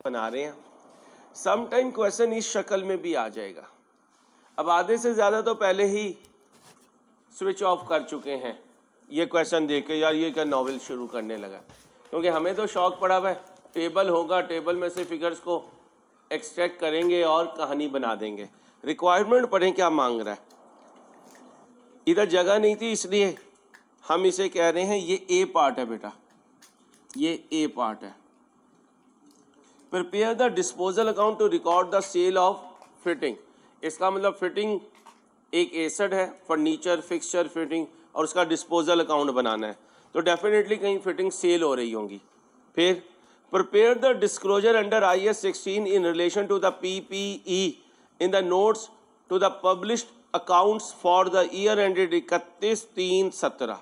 बना रहे हैं। सम टाइम क्वेश्चन इस शक्ल में भी आ जाएगा। अब आधे से ज़्यादा तो पहले ही स्विच ऑफ कर चुके हैं ये क्वेश्चन देख के, यार ये क्या नॉवेल शुरू करने लगा, क्योंकि हमें तो शौक पड़ा हुआ है, टेबल होगा, टेबल में से फिगर्स को एक्सट्रैक्ट करेंगे और कहानी बना देंगे। रिक्वायरमेंट पढ़ें क्या मांग रहा है। इधर जगह नहीं थी इसलिए हम इसे कह रहे हैं ये ए पार्ट है बेटा, ये ए पार्ट है। Prepare the disposal account to record the sale of fitting. इसका मतलब फिटिंग एक एसेट है, फर्नीचर फिक्सचर फिटिंग, और उसका डिस्पोजल अकाउंट बनाना है, तो डेफिनेटली कहीं फिटिंग सेल हो रही होंगी। फिर prepare the disclosure under IAS 16 in relation to the PPE in the notes to the published accounts for the year ended 31/3/17।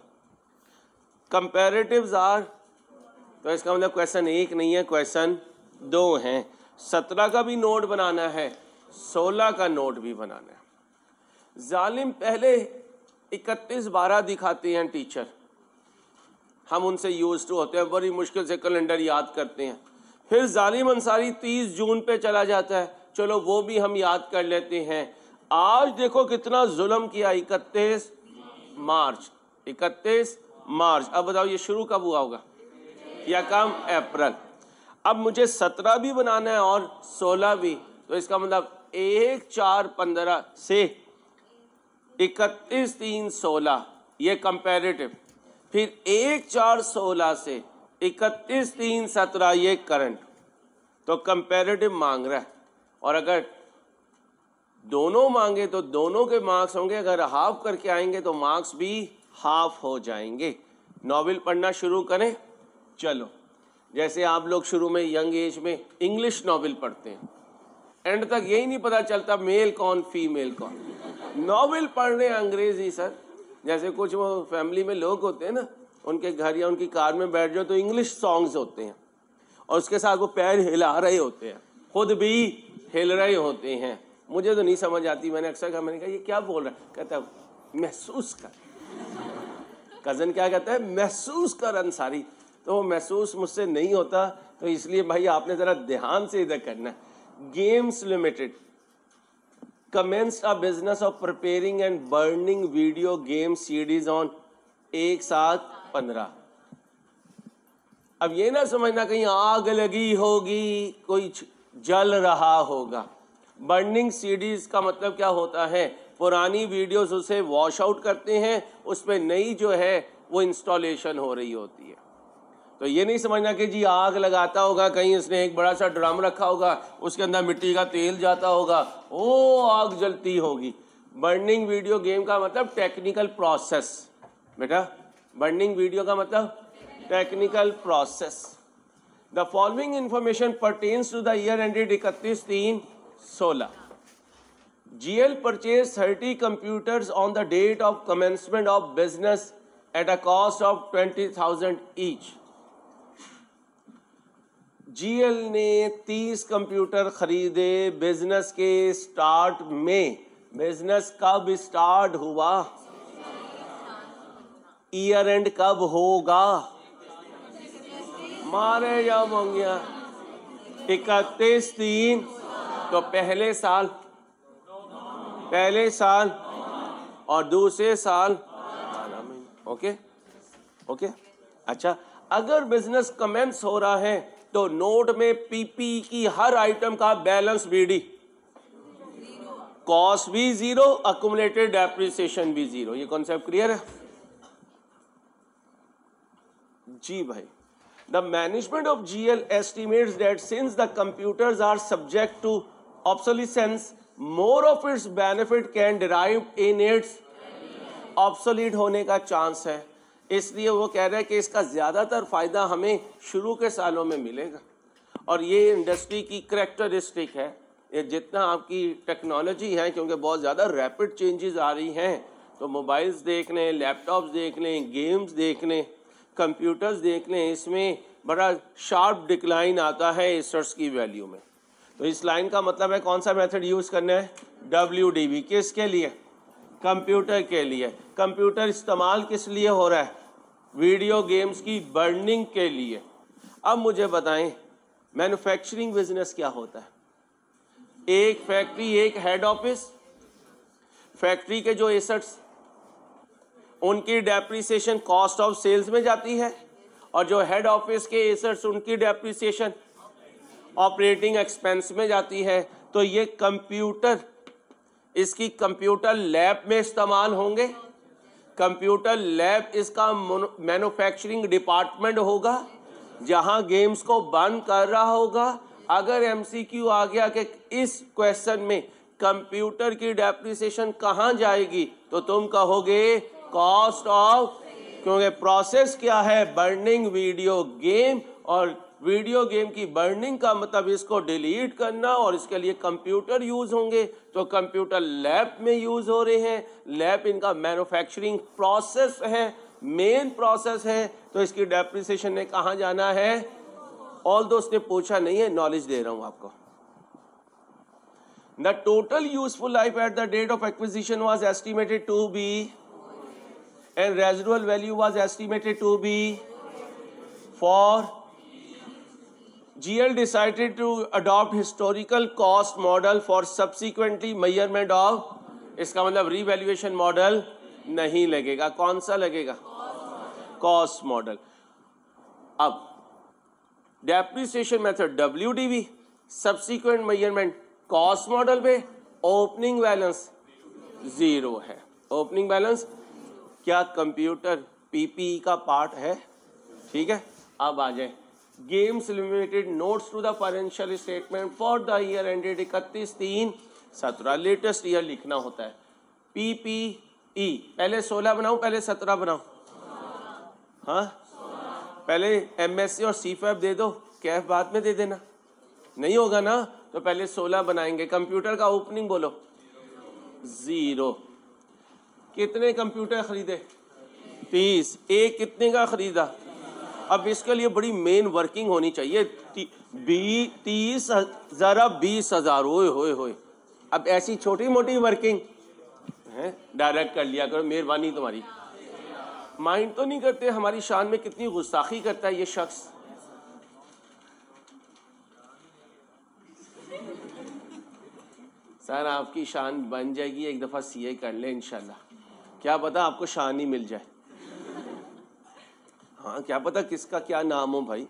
Comparatives are, तो इसका मतलब क्वेश्चन 1 नहीं है, क्वेश्चन 2 हैं। 17 का भी नोट बनाना है, 16 का नोट भी बनाना है। जालिम पहले 31/12 दिखाते हैं टीचर, हम उनसे यूज टू होते हैं, बड़ी मुश्किल से कैलेंडर याद करते हैं। फिर जालिम अंसारी 30 जून पे चला जाता है, चलो वो भी हम याद कर लेते हैं। आज देखो कितना जुल्म किया, 31 मार्च। 31 मार्च, अब बताओ ये शुरू कब हुआ होगा, या कम अप्रैल। अब मुझे 17 भी बनाना है और 16 भी, तो इसका मतलब 1/4/15 से 31/3/16 ये कंपैरेटिव, फिर 1/4/16 से 31/3/17 ये करंट। तो कंपैरेटिव मांग रहा है, और अगर दोनों मांगे तो दोनों के मार्क्स होंगे, अगर हाफ करके आएंगे तो मार्क्स भी हाफ हो जाएंगे। नॉवेल पढ़ना शुरू करें। चलो, जैसे आप लोग शुरू में यंग एज में इंग्लिश नॉवेल पढ़ते हैं, एंड तक यही नहीं पता चलता मेल कौन फीमेल कौन। नॉवेल पढ़ रहे हैं अंग्रेजी सर, जैसे कुछ वो फैमिली में लोग होते हैं ना, उनके घर या उनकी कार में बैठ जाओ तो इंग्लिश सॉन्ग्स होते हैं, और उसके साथ वो पैर हिला रहे होते हैं, खुद भी हिल रहे होते हैं। मुझे तो नहीं समझ आती, मैंने अक्सर कहा, मैंने कहा ये क्या बोल रहा है, कहता है महसूस कर। कज़न क्या कहता है, महसूस कर अंसारी। तो वो महसूस मुझसे नहीं होता, तो इसलिए भाई आपने ज़रा ध्यान से इधर करना है। Games limited commenced a business of preparing and burning video game CDs on 1/7/15। अब ये ना समझना कहीं आग लगी होगी, कोई जल रहा होगा। बर्निंग सीडीज का मतलब क्या होता है, पुरानी वीडियोस उसे वॉश आउट करते हैं, उस पर नई जो है वो इंस्टॉलेशन हो रही होती है। तो ये नहीं समझना कि जी आग लगाता होगा, कहीं उसने एक बड़ा सा ड्रम रखा होगा, उसके अंदर मिट्टी का तेल जाता होगा, ओ आग जलती होगी। बर्निंग वीडियो गेम का मतलब टेक्निकल प्रोसेस बेटा, बर्निंग वीडियो का मतलब technical process. The following information pertains to the year ended 31/3/16। GL purchased 30 computers on the date of commencement of business at a cost of 20,000 each। GL ने 30 computer खरीदे business के start में। Business कब start हुआ, year and कब होगा, मारे या मंगिया 31/3, तो पहले साल और दूसरे साल। ओके ओके, अच्छा, अगर बिजनेस कमेंस हो रहा है तो नोट में पीपी की हर आइटम का बैलेंस BD, कॉस्ट भी 0, अक्यूमुलेटेड डेप्रिसिएशन भी 0। ये कॉन्सेप्ट क्लियर है जी भाई। The management of GL estimates that since the computers are subject to obsolescence, more of its benefit can derive in its obsolete होने का chance है, इसलिए वो कह रहे हैं कि इसका ज़्यादातर फ़ायदा हमें शुरू के सालों में मिलेगा। और ये इंडस्ट्री की करैक्टरिस्टिक है, ये जितना आपकी टेक्नोलॉजी है, क्योंकि बहुत ज़्यादा रैपिड चेंजेस आ रही हैं, तो मोबाइल्स देख लें, लैपटॉप्स देख लें, गेम्स देख लें, कंप्यूटर्स देख लें, इसमें बड़ा शार्प डिक्लाइन आता है एसर्स की वैल्यू में। तो इस लाइन का मतलब है कौन सा मेथड यूज़ करना है, WDV। किसके लिए, कंप्यूटर के लिए। कंप्यूटर इस्तेमाल किस लिए हो रहा है, वीडियो गेम्स की बर्निंग के लिए। अब मुझे बताएं मैन्युफैक्चरिंग बिजनेस क्या होता है? एक फैक्ट्री, एक हेड ऑफिस, फैक्ट्री के जो एसेट्स उनकी डेप्रिसिएशन कॉस्ट ऑफ सेल्स में जाती है, और जो हेड ऑफिस के एसेट्स उनकी डेप्रिसिएशन ऑपरेटिंग एक्सपेंस में जाती है। तो ये कंप्यूटर, इसकी कंप्यूटर लैब में इस्तेमाल होंगे। कंप्यूटर लैब इसका मैन्युफैक्चरिंग डिपार्टमेंट होगा जहां गेम्स को बंद कर रहा होगा। अगर एमसीक्यू आ गया कि इस क्वेश्चन में कंप्यूटर की डेप्रिसिएशन कहां जाएगी, तो तुम कहोगे कॉस्ट ऑफ, क्योंकि प्रोसेस क्या है? बर्निंग वीडियो गेम, और वीडियो गेम की बर्निंग का मतलब इसको डिलीट करना, और इसके लिए कंप्यूटर यूज होंगे। तो कंप्यूटर लैब में यूज हो रहे हैं। लैब इनका मैन्युफैक्चरिंग प्रोसेस है, मेन प्रोसेस है। तो इसकी डेप्रिसिएशन ने कहां जाना है? ऑल दोस्त ने पूछा नहीं है, नॉलेज दे रहा हूं आपको। The total useful life at the date of acquisition was estimated to be, and residual value was estimated to be for GL decided to adopt historical cost model for subsequently measurement of, इसका मतलब revaluation model नहीं लगेगा। कौन सा लगेगा? Cost model. अब depreciation method WDV, subsequent measurement cost model पे, opening balance zero है। ओपनिंग बैलेंस क्या कंप्यूटर पीपीई का पार्ट है? ठीक है। अब आ जाए games limited notes to the financial statement for the year ended 31/3/17। Latest year लिखना होता है। पीपीई पहले 16 बनाऊं, पहले 17 बनाऊं? हाँ, पहले एमएससी और सीफैब दे दो, कैफ बाद में दे देना। नहीं होगा ना, तो पहले 16 बनाएंगे। कंप्यूटर का ओपनिंग बोलो, 0। कितने कंप्यूटर खरीदे? 30। एक कितने का खरीदा? अब इसके लिए बड़ी मेन वर्किंग होनी चाहिए। 30 जरा 20,000, ओए होए होए। अब ऐसी छोटी मोटी वर्किंग है, डायरेक्ट कर लिया करो, मेहरबानी तुम्हारी। माइंड तो नहीं करते हमारी शान में कितनी गुस्ताखी करता है ये शख्स। सर आपकी शान बन जाएगी, एक दफा सीए कर ले इंशाल्लाह। क्या पता आपको शान ही मिल जाए। हाँ, क्या पता किसका क्या नाम हो भाई।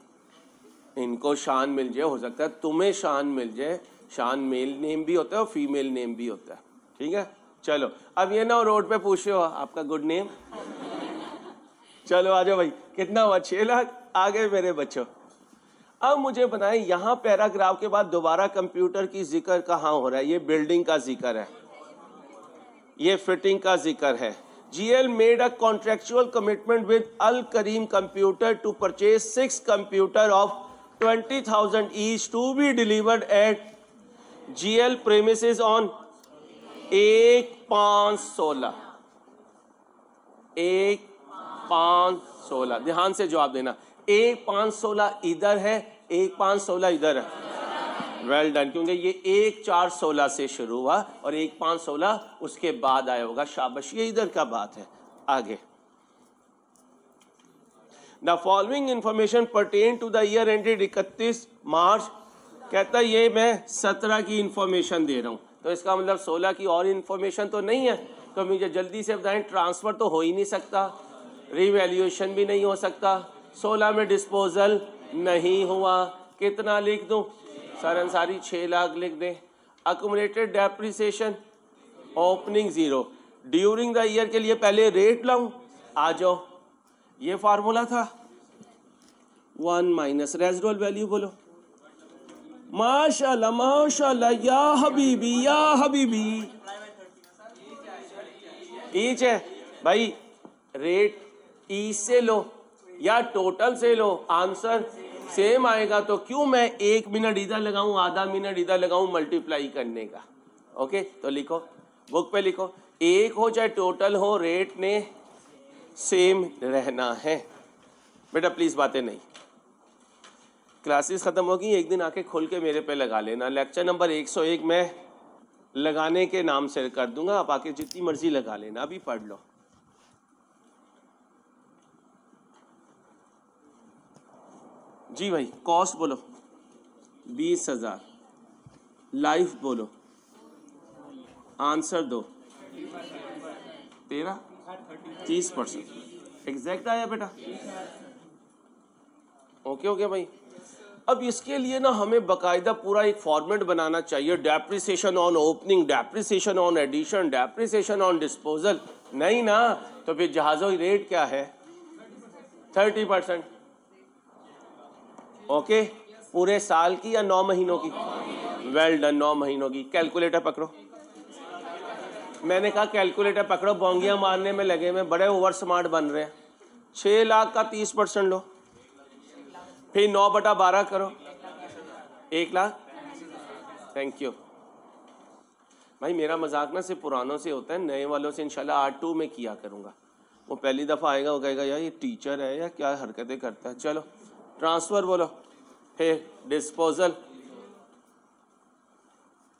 इनको शान मिल जाए, हो सकता है तुम्हें शान मिल जाए। शान मेल नेम भी होता है और फीमेल नेम भी होता है। ठीक है, चलो। अब ये ना रोड पे पूछ रहे हो आपका गुड नेम। चलो आ जाओ भाई। कितना हुआ? 6 लाख। आ गए मेरे बच्चों। अब मुझे बताएं, यहां पैराग्राफ के बाद दोबारा कंप्यूटर की जिक्र कहां हो रहा है? ये बिल्डिंग का जिक्र है, ये फिटिंग का जिक्र है। GL made a contractual commitment with Al Kareem Computer to purchase 6 computer of 20,000 each to be delivered at GL premises on 1/5/16। 1/5/16। ध्यान से जवाब देना। 1/5/16 इधर है, 1/5/16 इधर है। वेल डन, क्योंकि ये 1/4/16 से शुरू हुआ और 1/5/16 उसके बाद आया होगा। शाबाश, ये इधर का बात है। आगे, the following information pertain to the year ended 31 March. कहता है ये मैं 17 की इंफॉर्मेशन दे रहा हूं, तो इसका मतलब 16 की और इंफॉर्मेशन तो नहीं है। तो मुझे जल्दी से बताएं, ट्रांसफर तो हो ही नहीं सकता, रिवैल्यूएशन भी नहीं हो सकता, 16 में डिस्पोजल नहीं हुआ। कितना लिख दूं? सर अंसारी 6 लाख लिख दें। Accumulated depreciation opening 0। During the year के लिए पहले रेट लाऊं? आ जाओ, ये फार्मूला था। 1 माइनस रेजिडुअल वैल्यू बोलो। माशाल्लाह माशाल्लाह, या हबीबी या हबीबी। ईच है भाई, रेट ई से लो या टोटल से लो, आंसर सेम आएगा। तो क्यों मैं 1 मिनट इधर लगाऊं, आधा मिनट इधर लगाऊं मल्टीप्लाई करने का? ओके, तो लिखो, बुक पे लिखो, 1 हो चाहे टोटल हो, रेट ने सेम रहना है। बेटा प्लीज बातें नहीं। क्लासेस खत्म होगी, एक दिन आके खुल के मेरे पे लगा लेना। लेक्चर नंबर 101 में लगाने के नाम से कर दूंगा, आप आके जितनी मर्जी लगा लेना। अभी पढ़ लो। जी भाई, कॉस्ट बोलो। 20,000। लाइफ बोलो, आंसर दो। 13 30% एग्जैक्ट आया बेटा। ओके भाई। अब इसके लिए ना हमें बकायदा पूरा एक फॉर्मेट बनाना चाहिए। Depreciation on opening, depreciation on addition, depreciation on disposal. नहीं ना, तो फिर जहाज़ों की रेट क्या है? 30%। ओके, पूरे साल की या 9 महीनों की? वेल डन, 9 महीनों की। कैलकुलेटर पकड़ो। मैंने कहा कैलकुलेटर पकड़ो, बोंगियां मारने में लगे हुए, बड़े ओवर स्मार्ट बन रहे हैं। 6 लाख का 30% लो, फिर 9/12 करो, 1 लाख। थैंक यू भाई। मेरा मजाक ना सिर्फ पुरानों से होता है, नए वालों से इंशाल्लाह R2 में किया करूँगा। वो पहली दफ़ा आएगा, वो कहेगा यार ये टीचर है या क्या हरकतें करता है। चलो ट्रांसफ़र बोलो, फिर डिस्पोजल।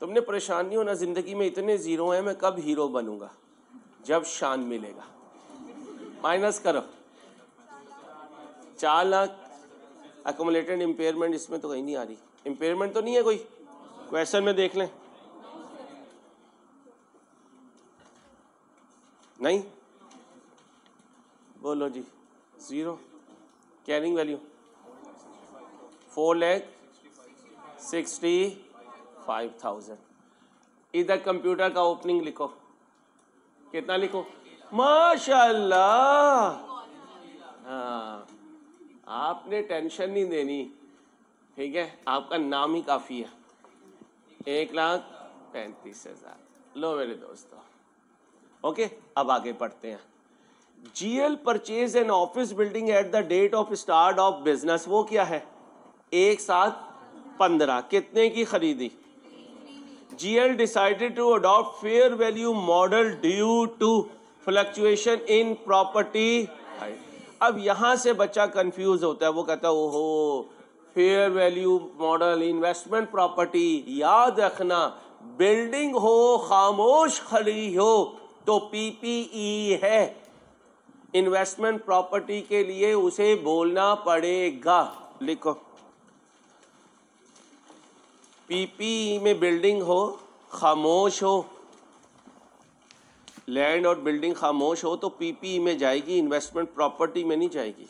तुमने परेशान नहीं होना, ज़िंदगी में इतने ज़ीरो हैं, मैं कब हीरो बनूंगा? जब शान मिलेगा। माइनस करो, 4 लाख। अकोमोलेटेड इम्पेयरमेंट इसमें तो कहीं नहीं आ रही। इम्पेयरमेंट तो नहीं है कोई? क्वेश्चन में देख लें। नहीं, बोलो जी। 0। Carrying value 4,65,000। इधर कंप्यूटर का ओपनिंग लिखो, कितना लिखो? माशाल्लाह। हाँ, आपने टेंशन नहीं देनी, ठीक है? आपका नाम ही काफ़ी है। 1,35,000। लो मेरे दोस्तों, ओके। अब आगे पढ़ते हैं। GL purchase an office building at the date of start of business. वो क्या है? 1/7/15। कितने की खरीदी? GL decided to adopt fair value model due to fluctuation in property. अब यहां से बच्चा कंफ्यूज होता है, वो कहता है ओहो fair value model investment property. याद रखना, बिल्डिंग हो खामोश खड़ी हो तो PPE है। इन्वेस्टमेंट प्रॉपर्टी के लिए उसे बोलना पड़ेगा। लिखो, PPE में बिल्डिंग हो खामोश हो, लैंड और बिल्डिंग खामोश हो तो PPE में जाएगी, इन्वेस्टमेंट प्रॉपर्टी में नहीं जाएगी।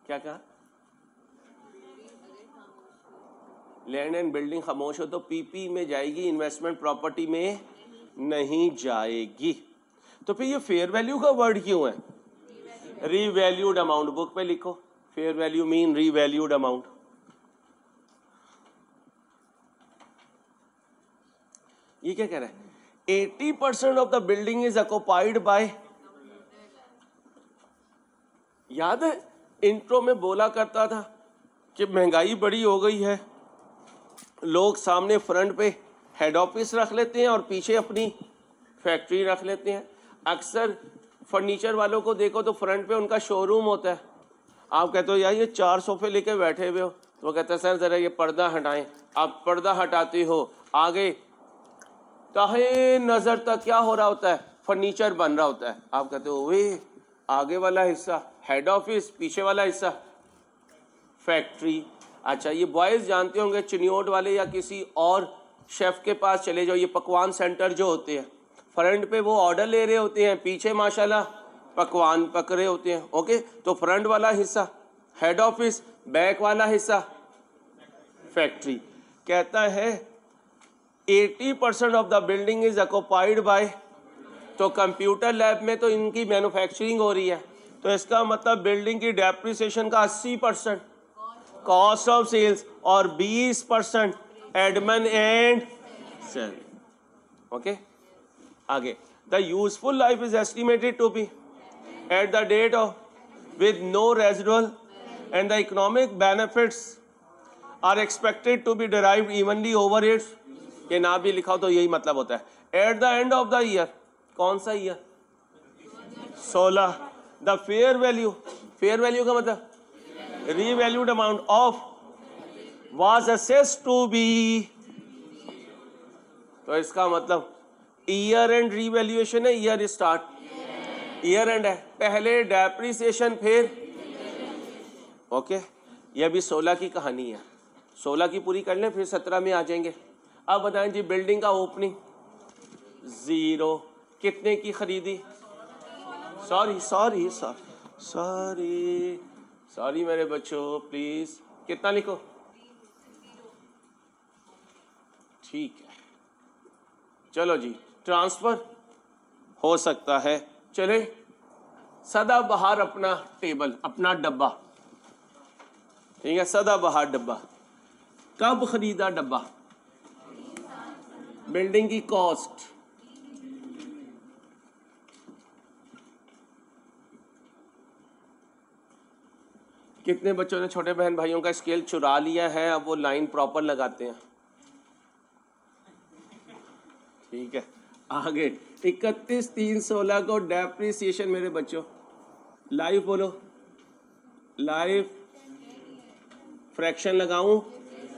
क्या कहा? लैंड एंड बिल्डिंग खामोश हो तो PPE में जाएगी, इन्वेस्टमेंट प्रॉपर्टी में नहीं जाएगी। तो फिर ये फेयर वैल्यू का वर्ड क्यों है? Revalued amount. बुक पे लिखो, fair value mean revalued amount. ये क्या कह रहा है? 80% of the building is occupied by. याद है इंट्रो में बोला करता था कि महंगाई बड़ी हो गई है, लोग सामने फ्रंट पे हेड ऑफिस रख लेते हैं और पीछे अपनी फैक्ट्री रख लेते हैं। अक्सर फर्नीचर वालों को देखो तो फ्रंट पे उनका शोरूम होता है। आप कहते हो यार ये 4 सोफे लेके बैठे हुए हो, तो वो कहते हैं सर जरा ये पर्दा हटाएं। आप पर्दा हटाते हो, आगे ताहे नजर तक क्या हो रहा होता है? फर्नीचर बन रहा होता है। आप कहते हो वे आगे वाला हिस्सा हेड ऑफिस, पीछे वाला हिस्सा फैक्ट्री। अच्छा, ये बॉयज जानते होंगे, चिनियोट वाले या किसी और शेफ के पास चले जाओ, ये पकवान सेंटर जो होते हैं, फ्रंट पे वो ऑर्डर ले रहे होते हैं, पीछे माशाल्लाह पकवान पक रहे होते हैं। ओके, तो फ्रंट वाला हिस्सा हेड ऑफिस, बैक वाला हिस्सा फैक्ट्री। कहता है 80% of the building is occupied by. तो कंप्यूटर लैब में तो इनकी मैन्युफैक्चरिंग हो रही है, तो इसका मतलब बिल्डिंग की डेप्रिसिएशन का 80% कॉस्ट ऑफ सेल्स और 20% एडमिन एंड सेल। ओके, आगे the useful life is estimated to be at the date of with no residual and the economic benefits are expected to be derived evenly over its. ये ना भी लिखा हो तो यही मतलब होता है। At the end of the year, कौन सा year? 16। The fair value, fair value का मतलब revalued amount of was assessed to be. तो इसका मतलब ईयर एंड रीवैल्यूएशन है, ईयर स्टार्ट, ईयर एंड है, पहले डेप्रिसिएशन फिर। ओके, ये अभी 16 की कहानी है, 16 की पूरी कर लें फिर 17 में आ जाएंगे। अब बताएं जी, बिल्डिंग का ओपनिंग 0, कितने की खरीदी? सॉरी मेरे बच्चों, प्लीज कितना लिखो? ठीक है, चलो जी, ट्रांसफर हो सकता है। चले, सदाबहार अपना टेबल, अपना डब्बा, ठीक है, सदाबहार डब्बा। कब खरीदा डब्बा? बिल्डिंग की कॉस्ट, कितने बच्चों ने छोटे बहन भाइयों का स्केल चुरा लिया है? अब वो लाइन प्रॉपर लगाते हैं। ठीक है, आगे 31/3/16 को डेप्रिसिएशन मेरे बच्चों, लाइव बोलो, लाइव फ्रैक्शन लगाऊं?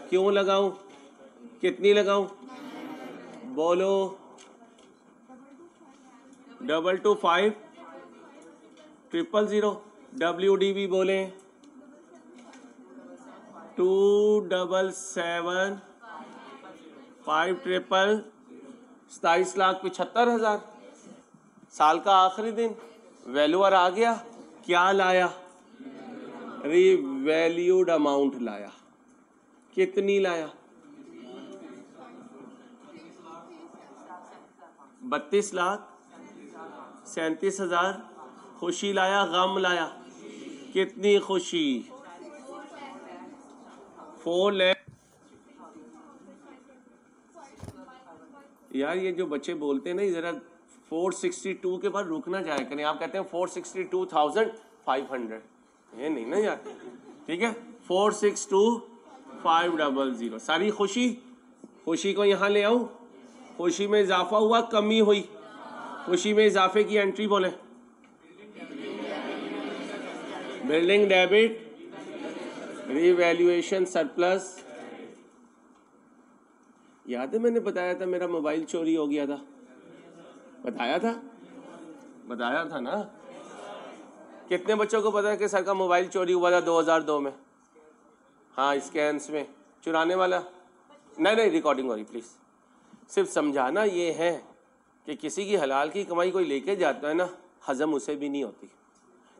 क्यों लगाऊं? कितनी लगाऊं? बोलो, 225 000, WDV बोले 277 5 27,75,000। साल का आखिरी दिन, वैल्यूअर आ गया, क्या लाया? रिवैल्यूड अमाउंट लाया। कितनी लाया? 32,37,000। खुशी लाया, गम लाया? कितनी खुशी? 4 लाख। यार ये जो बच्चे बोलते हैं ना, जरा 462 के बाद रुकना जाया करें। आप कहते हैं 462,500, ये नहीं ना यार, ठीक है, 462,500। सारी खुशी, खुशी को यहाँ ले आऊं? खुशी में इजाफा हुआ, कमी हुई? खुशी में इजाफे की एंट्री बोले, बिल्डिंग डेबिट, रिवैल्यूएशन सरप्लस। याद है मैंने बताया था मेरा मोबाइल चोरी हो गया था? बताया था ना? कितने बच्चों को पता है कि सर का मोबाइल चोरी हुआ था 2002 में? हाँ, स्कैन्स में चुराने वाला। नहीं, रिकॉर्डिंग हो रही, प्लीज। सिर्फ समझाना ये है कि किसी की हलाल की कमाई कोई लेके जाता है ना, हजम उसे भी नहीं होती।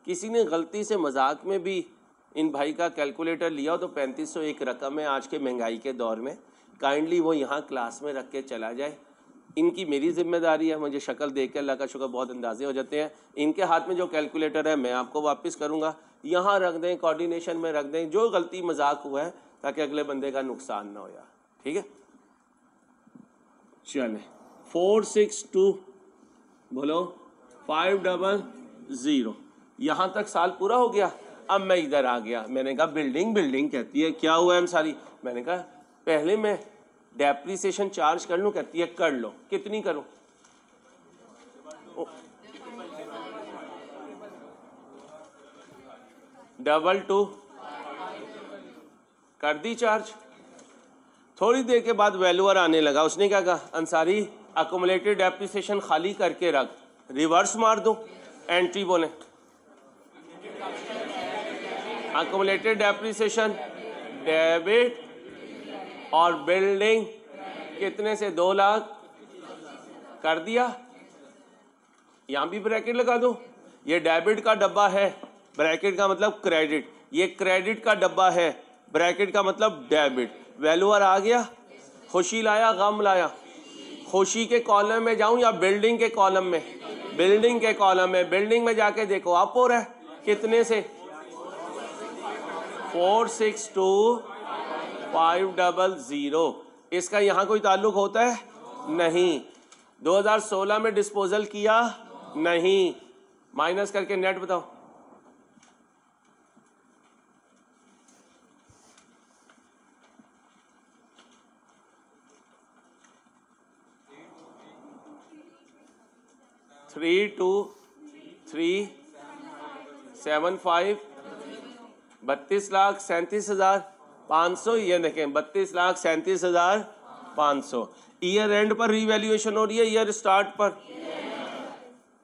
किसी ने गलती से मजाक में भी इन भाई का कैलकुलेटर लिया हो तो 3500 एक रकम है आज के महंगाई के दौर में, काइंडली वो यहाँ क्लास में रख के चला जाए। इनकी मेरी जिम्मेदारी है, मुझे शक्ल देख के अल्लाह का शुक्र बहुत अंदाजे हो जाते हैं। इनके हाथ में जो कैलकुलेटर है मैं आपको वापस करूँगा, यहाँ रख दें, कोऑर्डिनेशन में रख दें, जो गलती मजाक हुआ है, ताकि अगले बंदे का नुकसान ना हो यार, ठीक है। चले, 462 बोलो 500, यहाँ तक साल पूरा हो गया। अब मैं इधर आ गया, मैंने कहा बिल्डिंग कहती है, क्या हुआ है सारी? मैंने कहा पहले मैं डेप्रिसिएशन चार्ज कर लूं, कहती है कर लो। कितनी करूं? डबल 2 कर दी चार्ज। थोड़ी देर के बाद वैल्यूअर आने लगा, उसने क्या कहा? अंसारी अकोमुलेटेड डेप्रिसिएशन खाली करके रख, रिवर्स मार दो, एंट्री बोले, अकोमुलेटेड डेप्रिसिएशन डेबिट और बिल्डिंग कितने से 2 लाख कर दिया। यहां भी ब्रैकेट लगा दो, ये डेबिट का डब्बा है, ब्रैकेट का मतलब क्रेडिट, ये क्रेडिट का डब्बा है, ब्रैकेट का मतलब डेबिट। वैल्यूअर आ गया, खुशी लाया, गम लाया? खुशी के कॉलम में जाऊं या बिल्डिंग के कॉलम में? बिल्डिंग के कॉलम में। बिल्डिंग में जाके देखो अप हो रहा है, कितने से? 462,500। इसका यहाँ कोई ताल्लुक होता है? नहीं। 2016 में डिस्पोजल किया? नहीं। माइनस करके नेट बताओ। थ्री 32,375 32,37,500। ये देखें 32,37,500। ईयर एंड पर रीवैल्यूएशन हो रही है, ईयर स्टार्ट पर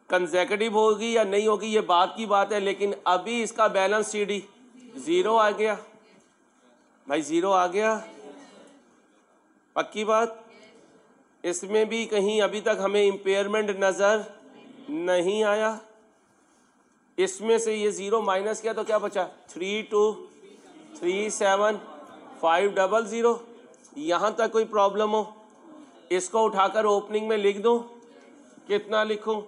कंसेक्यूटिव होगी या नहीं होगी ये बात की बात है, लेकिन अभी इसका बैलेंस सीडी 0 आ गया। भाई 0 आ गया, पक्की बात। इसमें भी कहीं अभी तक हमें इम्पेयरमेंट नजर नहीं आया। इसमें से ये 0 माइनस किया तो क्या बचा, 3237,500। यहाँ तक कोई प्रॉब्लम हो, इसको उठाकर ओपनिंग में लिख दूं, कितना लिखूं,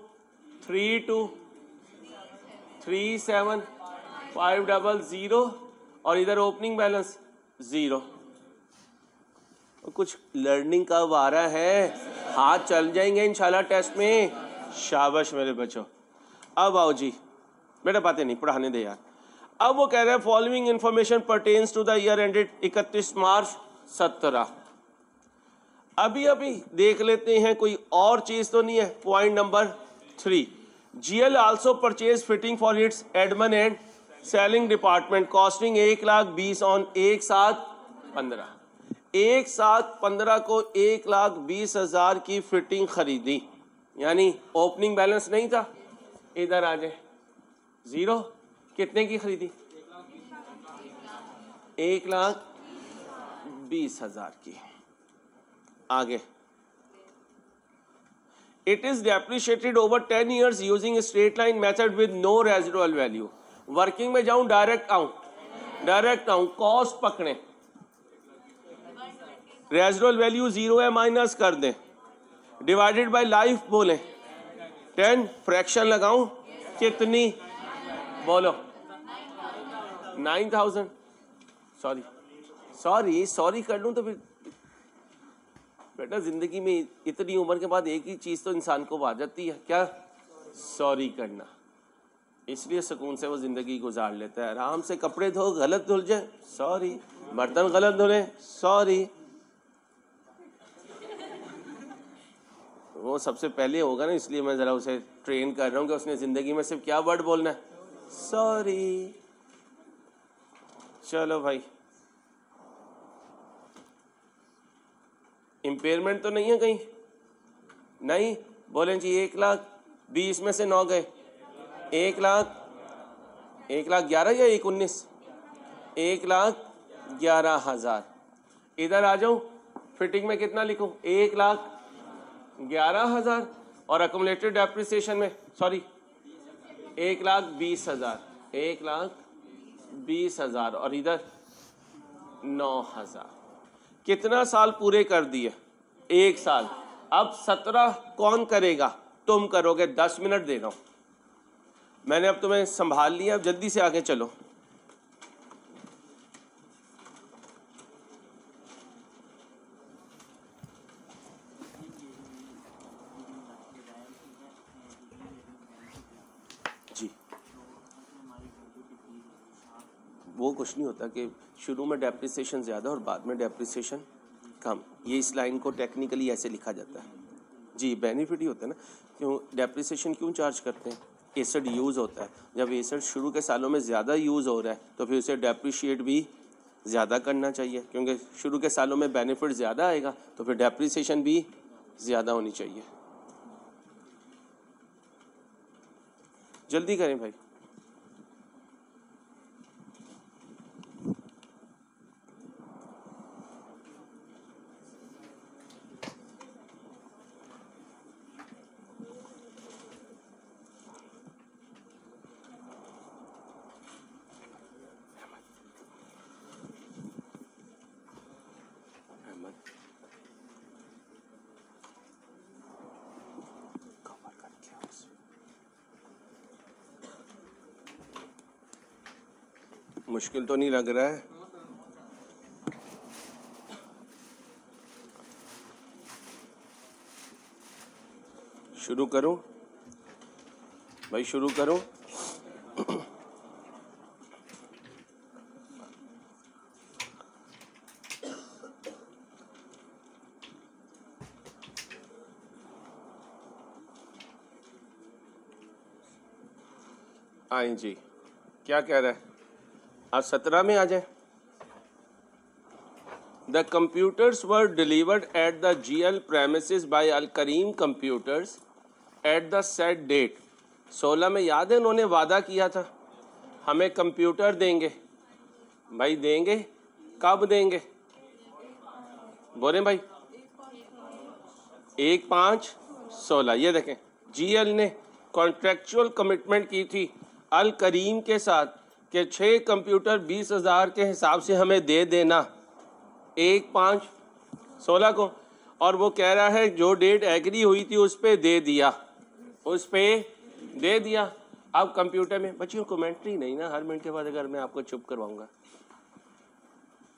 3237,500 और इधर ओपनिंग बैलेंस 0। कुछ लर्निंग का वारा है, हाथ चल जाएंगे इंशाल्लाह टेस्ट में। शाबाश मेरे बच्चों। अब आओ जी, बेटा बातें नहीं पढ़ाने दे यार। अब वो कह रहे हैं following information pertains to the year ended 31 March 17। अभी देख लेते हैं कोई और चीज तो नहीं है। Point number 3, GL also purchase fitting for its admin and selling department costing 1,20,000 on 1/7/15। 1/7/15 को 1,20,000 की फिटिंग खरीदी, यानी ओपनिंग बैलेंस नहीं था, इधर आ जाए 0। कितने की खरीदी, 1,20,000 की। आगे, it is depreciated over 10 years using straight line method with no residual value. Working में जाऊं डायरेक्ट आऊं, कॉस्ट पकड़े, रेजिडुअल वैल्यू 0 है, माइनस कर दें, डिवाइडेड बाय लाइफ बोले 10, फ्रैक्शन लगाऊं, कितनी बोलो, 9,000। सॉरी कर लूं तो फिर बेटा जिंदगी में इतनी उम्र के बाद एक ही चीज तो इंसान को आ जाती है, क्या, सॉरी करना। इसलिए सुकून से वो जिंदगी गुजार लेता है, आराम से। कपड़े धो, गलत धुल जाए, सॉरी। बर्तन गलत धुले, सॉरी। वो सबसे पहले होगा ना, इसलिए मैं जरा उसे ट्रेन कर रहा हूँ कि उसने जिंदगी में सिर्फ क्या वर्ड बोलना है, सॉरी। चलो भाई, इम्पेयरमेंट तो नहीं है कहीं, नहीं बोलें जी। 1,20,000 में से 9 गए, 1,11,000 या 1,19, 1,11,000। इधर आ जाऊं, फिटिंग में कितना लिखूं, 1,11,000 और अकुमुलेटेड डेप्रिसिएशन में 1,20,000, 1,20,000 और इधर 9,000। कितना साल पूरे कर दिए, 1 साल। अब 17 कौन करेगा, तुम करोगे। 10 मिनट दे रहा हूं मैंने, अब तुम्हें संभाल लिया, अब जल्दी से आगे चलो। जी, वो कुछ नहीं होता कि शुरू में डेप्रिसिएशन ज़्यादा और बाद में डेप्रिसिएशन कम। ये इस लाइन को टेक्निकली ऐसे लिखा जाता है जी, बेनिफिट ही होता है ना। क्यों डेप्रिसिएशन क्यों चार्ज करते हैं, एसेट यूज़ होता है। जब एसेट शुरू के सालों में ज़्यादा यूज़ हो रहा है तो फिर उसे डेप्रिशिएट भी ज़्यादा करना चाहिए, क्योंकि शुरू के सालों में बेनिफिट ज़्यादा आएगा तो फिर डेप्रिसिएशन भी ज़्यादा होनी चाहिए। जल्दी करें भाई। मुश्किल तो नहीं लग रहा है, शुरू करूं भाई, शुरू करूं। आए जी, क्या कह रहा है, आज 17 में आ जाए। The computers were delivered at the GL premises by Al Karim computers at the set date. 16 में याद है उन्होंने वादा किया था हमें कंप्यूटर देंगे, भाई देंगे कब देंगे बोले भाई? 1/5/16। ये देखें, जीएल ने कॉन्ट्रेक्चुअल कमिटमेंट की थी अल करीम के साथ कि 6 कंप्यूटर 20,000 के हिसाब से हमें दे देना 1/5/16 को, और वो कह रहा है जो डेट एग्री हुई थी उस पर दे दिया, उस पर दे दिया। अब कंप्यूटर में बच्चियों कमेंट्री नहीं ना, हर मिनट के बाद अगर मैं आपको चुप करवाऊंगा।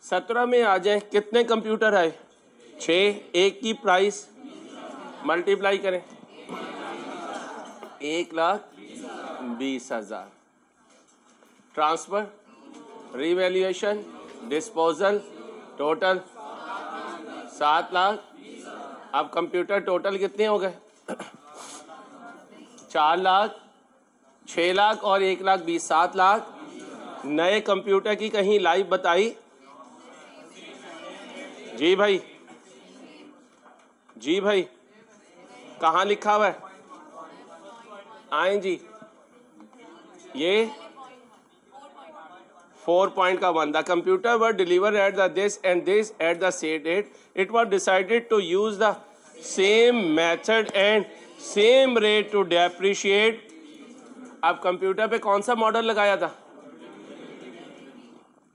17 में आ जाए, कितने कंप्यूटर आए? 6। एक की प्राइस मल्टीप्लाई करें, 1,20,000। Transfer, revaluation, disposal, total 7 lakh. अब कंप्यूटर टोटल कितने हो गए? 4 लाख, 6 लाख और 1,20,000, 7 लाख। नए कंप्यूटर की कहीं लाइव बताई? जी भाई, जी भाई, कहाँ लिखा हुआ है? आए जी, ये 4.1 the computer were deliver at the this and this at the same date. It was decided to use the same method and same rate to depreciate. अब कंप्यूटर पे कौन सा मॉडल लगाया था?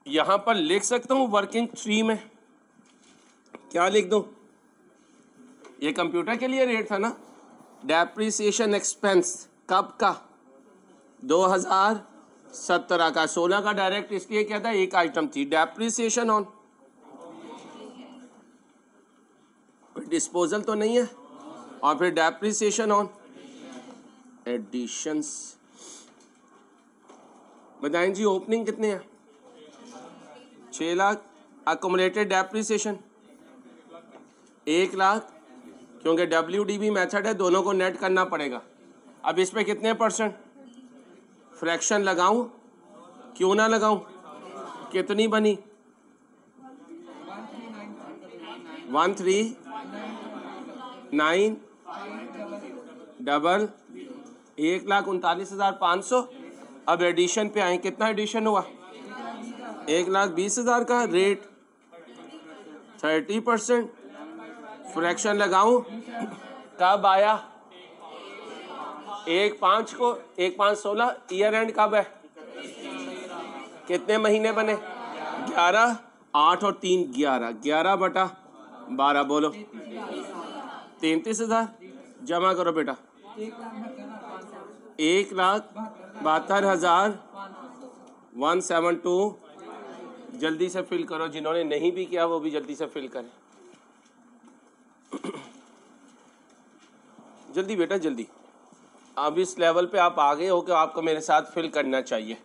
यहां पर लिख सकता हूं वर्किंग ट्री में, क्या लिख दूं? ये कंप्यूटर के लिए रेट था ना। डेप्रिसिएशन एक्सपेंस कब का? 2017 का। 16 का डायरेक्ट इसलिए क्या था, एक आइटम थी। डेप्रिसिएशन ऑन, डिस्पोजल तो नहीं है, और फिर डेप्रिसिएशन ऑन एडिशंस। बताएं जी, ओपनिंग कितने हैं? 6 लाख। अकोमोडेटेड डेप्रिसिएशन 1 लाख, क्योंकि WDV मेथड है, दोनों को नेट करना पड़ेगा। अब इस पे कितने %? फ्रैक्शन लगाऊं? क्यों ना लगाऊं? कितनी बनी? 1,3,9 डबल 1,39,500। अब एडिशन पे आए, कितना एडिशन हुआ? 1,20,000 का रेट 30%। फ्रैक्शन लगाऊं? कब आया? 1/5 को, 1/5/16। ईयर एंड कब है? कितने महीने बने? 11। 8 और 3 11, 11/12। बोलो 33,000। जमा करो बेटा, 1,72,172। जल्दी से फिल करो, जिन्होंने नहीं भी किया वो भी जल्दी से फिल करें। जल्दी बेटा जल्दी। अब इस लेवल पे आप आ गए हो कि आपको मेरे साथ फिल करना चाहिए।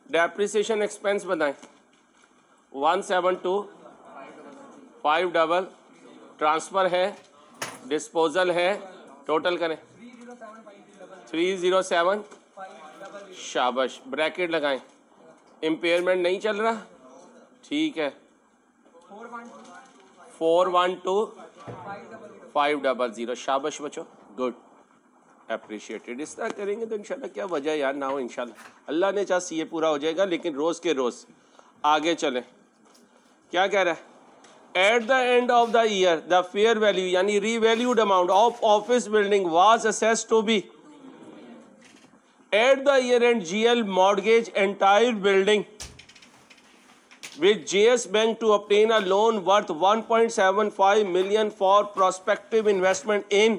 डेप्रिसिएशन एक्सपेंस बताएं। 172,500। ट्रांसफ़र है, डिस्पोजल है, टोटल करें 307। शाबाश, ब्रैकेट लगाएं। इम्पेयरमेंट नहीं चल रहा, ठीक है। 412,500। शाबाश बच्चों, गुड, अप्रिशिएटेड। इस तरह करेंगे तो इंशाल्लाह क्या वजह यार ना हो, इंशाल्लाह अल्लाह ने चाह ये पूरा हो जाएगा। लेकिन रोज़ के रोज़ आगे चलें। क्या कह रहा है? At the end of the year the fair value यानी revalued amount of office building was assessed to be at the year end GL mortgage entire building with JS Bank to obtain a loan worth 1.75 million for prospective investment in।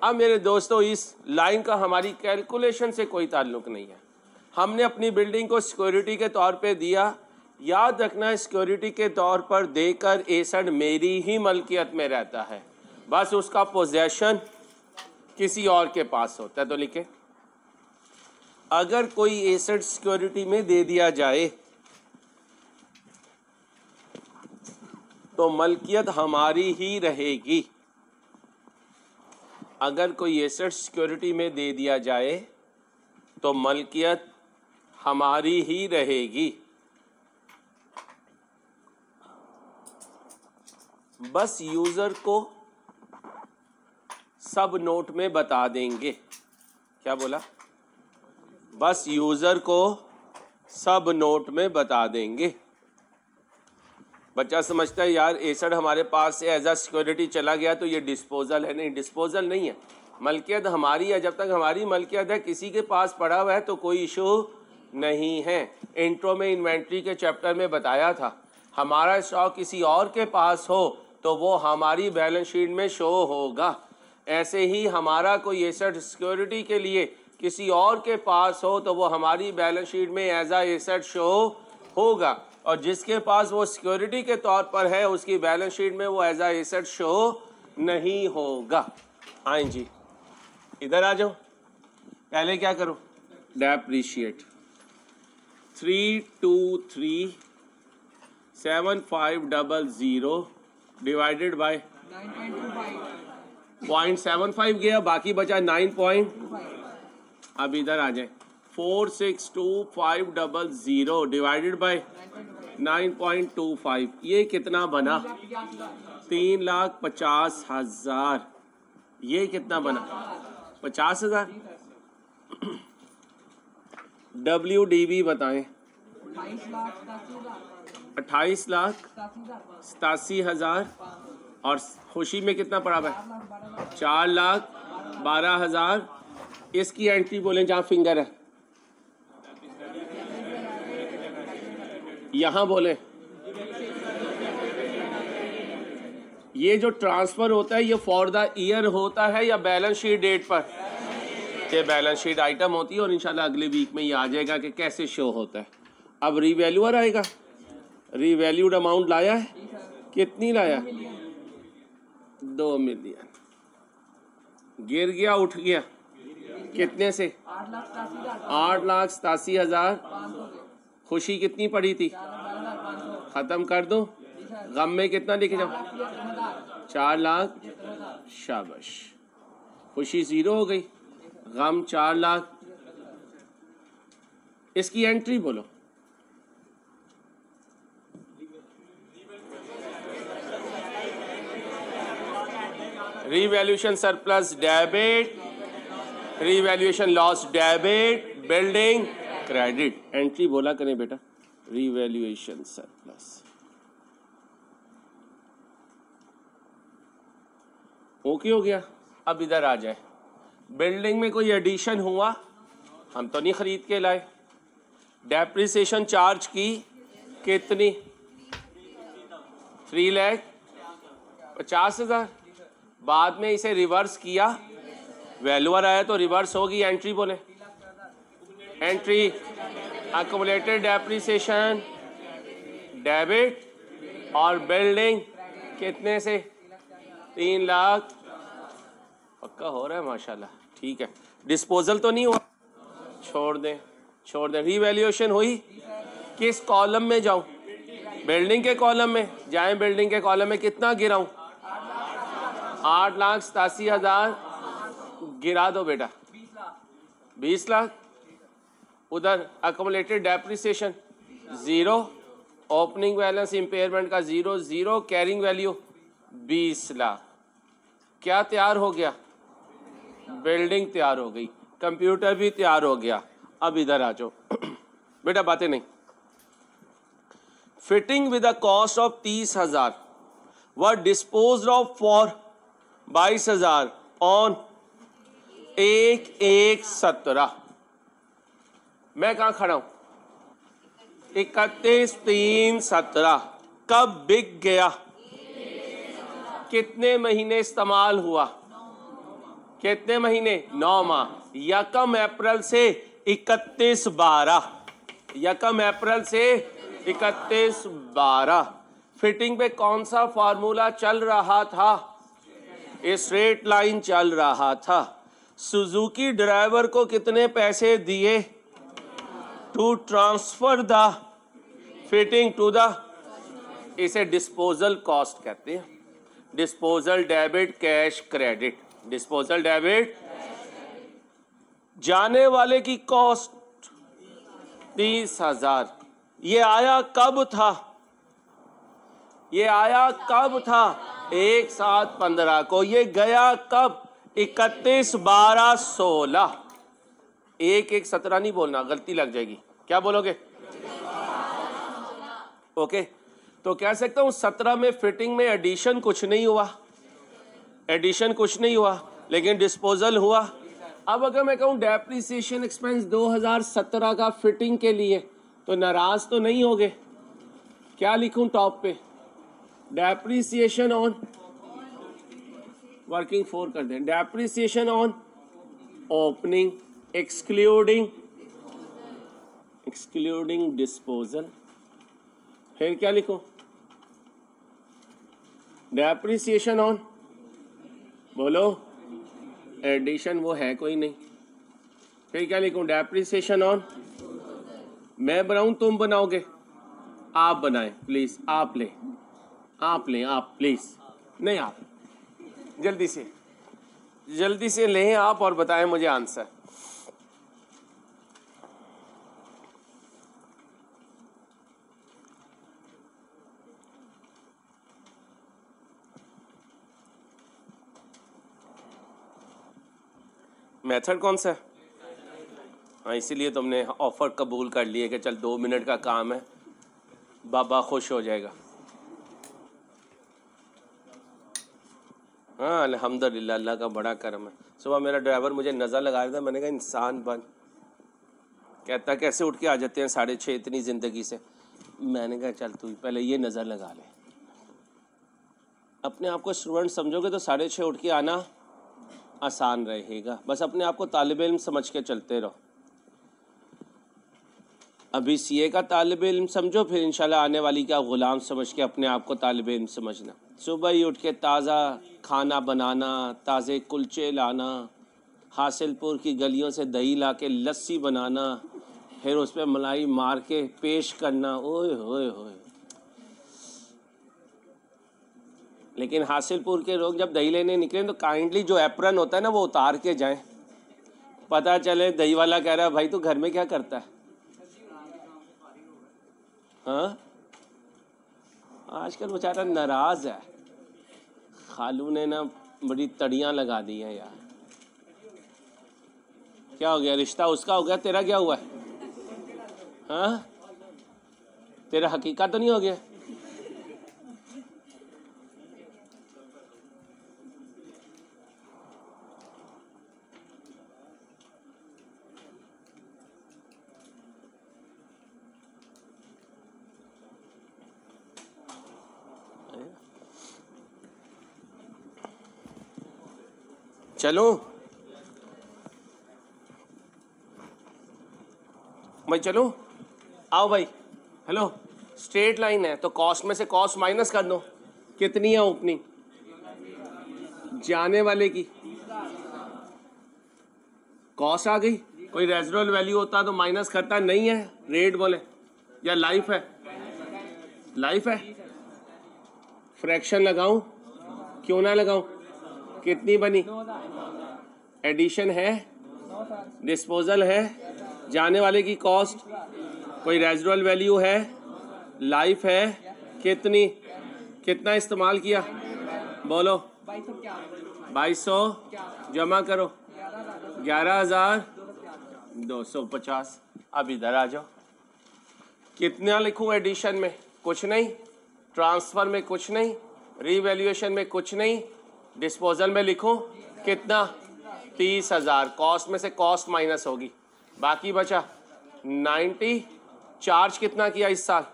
अब मेरे दोस्तों, इस line का हमारी calculation से कोई ताल्लुक नहीं है। हमने अपनी बिल्डिंग को सिक्योरिटी के तौर पे दिया। याद रखना है, सिक्योरिटी के तौर पर देकर एसेट मेरी ही मलकियत में रहता है, बस उसका पोजेशन किसी और के पास होता है। तो लिखे, अगर कोई एसेट सिक्योरिटी में दे दिया जाए तो मलकियत हमारी ही रहेगी। अगर कोई एसेट सिक्योरिटी में दे दिया जाए तो मलकियत हमारी ही रहेगी। बस यूजर को सब नोट में बता देंगे। क्या बोला? बस यूजर को सब नोट में बता देंगे। बच्चा समझता है यार एसेट हमारे पास से एज अ सिक्योरिटी चला गया तो ये डिस्पोजल है। नहीं, डिस्पोजल नहीं है, मलकियत हमारी है। जब तक हमारी मलकियत है, किसी के पास पड़ा हुआ है तो कोई इशू नहीं है। इंट्रो में इन्वेंट्री के चैप्टर में बताया था, हमारा स्टॉक किसी और के पास हो तो वो हमारी बैलेंस शीट में शो होगा। ऐसे ही हमारा कोई एसेट सिक्योरिटी के लिए किसी और के पास हो तो वो हमारी बैलेंस शीट में एज आ एसेट शो होगा, और जिसके पास वो सिक्योरिटी के तौर पर है उसकी बैलेंस शीट में वो एज आ एसेट शो नहीं होगा। आए जी, इधर आ जाओ। पहले क्या करो, डेप्रिशिएट 3237500 डिवाइडेड बाय 0.75 गया, बाकी बचा 9 अब इधर आ जाए 462500 डिवाइडेड बाय 9.25, ये कितना बना 3,50,000। ये कितना बना 50,000। WDB बताएं 28,87,000 और खुशी में कितना पड़ा है 4,12,000। इसकी एंट्री बोलें जहां फिंगर है, यहां बोले। ये जो ट्रांसफर होता है ये फॉर द ईयर होता है या बैलेंस शीट डेट पर? ये बैलेंस शीट आइटम होती है और इंशाल्लाह अगले वीक में ये आ जाएगा कि कैसे शो होता है। अब रिवैल्यूअर आएगा, रिवैल्यूड अमाउंट लाया है, कितनी लाया 2 मिलियन। गिर गया उठ गया कितने से 8,87,000। खुशी कितनी पड़ी थी, खत्म कर दो। गम में कितना लिखे जाओ 4 लाख। शाबाश, खुशी 0 हो गई, गम 4 लाख। इसकी एंट्री बोलो। Revaluation surplus debit, revaluation loss debit, building credit. Entry बोला करें बेटा, रीवैल्यूएशन सरप्लस। ओके हो गया। अब इधर आ जाए, बिल्डिंग में कोई एडिशन हुआ, हम तो नहीं खरीद के लाए। डेप्रिसिएशन चार्ज की कितनी 3,50,000। बाद में इसे रिवर्स किया, वैल्यूअर आया तो रिवर्स होगी। एंट्री बोले, एंट्री एक्युमुलेटेड डेप्रिसिएशन डेबिट और बिल्डिंग कितने से 3 लाख। पक्का हो रहा है माशाल्लाह, ठीक है। डिस्पोजल तो नहीं हुआ, छोड़ दें छोड़ दें। रीवैल्यूएशन हुई, किस कॉलम में जाऊं, बिल्डिंग के कॉलम में जाएं। बिल्डिंग के कॉलम में कितना गिराऊं 8,87,000 गिरा दो बेटा 20 लाख। उधर accumulated depreciation 0, opening balance impairment का 0, कैरिंग वैल्यू 20 लाख। क्या तैयार हो गया, बिल्डिंग तैयार हो गई, कंप्यूटर भी तैयार हो गया। अब इधर आ जाओ बेटा, बातें नहीं। Fitting with a cost of 30,000 were disposed of for 22,000 on 1/1/17। मैं कहाँ खड़ा हूं 31/3/17। कब बिक गया, कितने महीने इस्तेमाल हुआ, कितने महीने 9 माह। यकम अप्रैल से 31/12, यकम अप्रैल से 31/12। फिटिंग पे कौन सा फार्मूला चल रहा था, स्ट्रेट लाइन चल रहा था। सुजुकी ड्राइवर को कितने पैसे दिए to transfer the fitting to the, इसे डिस्पोजल कॉस्ट कहते हैं। Disposal debit cash credit, disposal debit. जाने वाले की कॉस्ट 30,000। ये आया कब था, ये आया कब था 1/7/15 को। ये गया कब 31/12/16। 1/1/17 नहीं बोलना, गलती लग जाएगी। क्या बोलोगे, ओके। तो कह सकता हूं 17 में फिटिंग में एडिशन कुछ नहीं हुआ, एडिशन कुछ नहीं हुआ, लेकिन डिस्पोजल हुआ। अब अगर मैं कहूं डेप्रिसिएशन एक्सपेंस 2017 का फिटिंग के लिए, तो नाराज तो नहीं होगे? क्या लिखूं टॉप पे? डेप्रिसिएशन ऑन वर्किंग 4 कर दें, depreciation on opening excluding disposal. फिर क्या लिखूं? डेप्रिसिएशन ऑन, बोलो, एडिशन वो है कोई नहीं। फिर क्या लिखूं? डेप्रिसिएशन ऑन, मैं बनाऊं तुम बनाओगे? आप बनाएं प्लीज, आप लें आप प्लीज, नहीं आप जल्दी से लें आप और बताएं मुझे आंसर। मेथड कौन सा है? हाँ, इसीलिए तुमने ऑफर कबूल कर लिए कि चल 2 मिनट का काम है, बाबा खुश हो जाएगा। हाँ अल्हम्दुलिल्लाह, अल्लाह का बड़ा करम है। सुबह मेरा ड्राइवर मुझे नज़र लगा रहा था, मैंने कहा इंसान बन, कहता कैसे उठ के आ जाते हैं 6:30 इतनी ज़िंदगी से। मैंने कहा चल तू पहले ये नज़र लगा ले, अपने आप को स्टूडेंट समझोगे तो 6:30 उठ के आना आसान रहेगा। बस अपने आप को तालिब इल्म समझ के चलते रहो। अभी सीए का तालिब इल्म समझो, फिर इंशाल्लाह आने वाली का ग़ुलाम समझ के अपने आप को तालिब इल्म समझना। सुबह ही उठ के ताज़ा खाना बनाना, ताज़े कुलचे लाना, हासिलपुर की गलियों से दही ला के लस्सी बनाना, फिर उस पर मलाई मार के पेश करना, ओए होए होए। लेकिन हासिलपुर के लोग जब दही लेने निकले तो काइंडली जो एप्रन होता है ना वो उतार के जाएं, पता चले दही वाला कह रहा है भाई तू घर में क्या करता है। हाँ, आजकल बेचारा नाराज है, खालू ने ना बड़ी तड़ियां लगा दी हैं यार। क्या हो गया? रिश्ता उसका हो गया, तेरा क्या हुआ है? हाँ, तेरा हकीका तो नहीं हो गया? चलो भाई, चलो आओ भाई। हेलो, स्ट्रेट लाइन है तो कॉस्ट में से कॉस्ट माइनस कर दो। कितनी है ओपनिंग? जाने वाले की कॉस्ट आ गई। कोई रेजिडुअल वैल्यू होता तो माइनस करता, नहीं है, रेट बोले या लाइफ है? लाइफ है। फ्रैक्शन लगाऊं? क्यों ना लगाऊं? कितनी बनी? एडिशन है, डिस्पोजल है, जाने वाले की कॉस्ट, कोई रेजिडुअल वैल्यू है, लाइफ है, कितनी, कितना इस्तेमाल किया? बोलो। 2200 जमा करो, 11,250। अब इधर आ जाओ। कितना लिखूं एडिशन में? कुछ नहीं, ट्रांसफर में कुछ नहीं, रीवैल्यूएशन में कुछ नहीं, डिस्पोजल में लिखूं कितना? 30,000। कॉस्ट में से कॉस्ट माइनस होगी, बाकी बचा 90। चार्ज कितना किया इस साल?